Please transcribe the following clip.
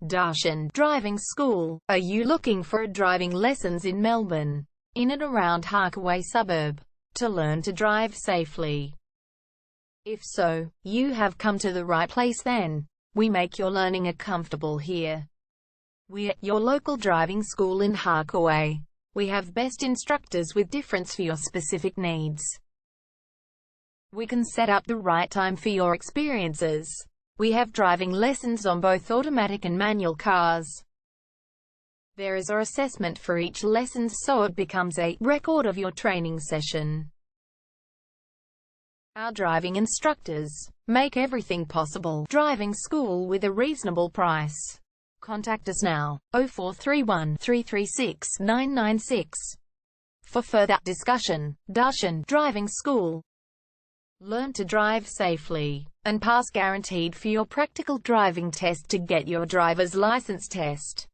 Darshan Driving School. Are you looking for driving lessons in Melbourne, in and around Harkaway suburb, to learn to drive safely? If so, you have come to the right place then. We make your learning comfortable here. We're your local driving school in Harkaway. We have best instructors with difference for your specific needs. We can set up the right time for your experiences. We have driving lessons on both automatic and manual cars. There is an assessment for each lesson, so it becomes a record of your training session. Our driving instructors make everything possible. Driving school with a reasonable price. Contact us now, 0431 336 996. For further discussion. Darshan Driving School. Learn to drive safely and pass guaranteed for your practical driving test to get your driver's license test.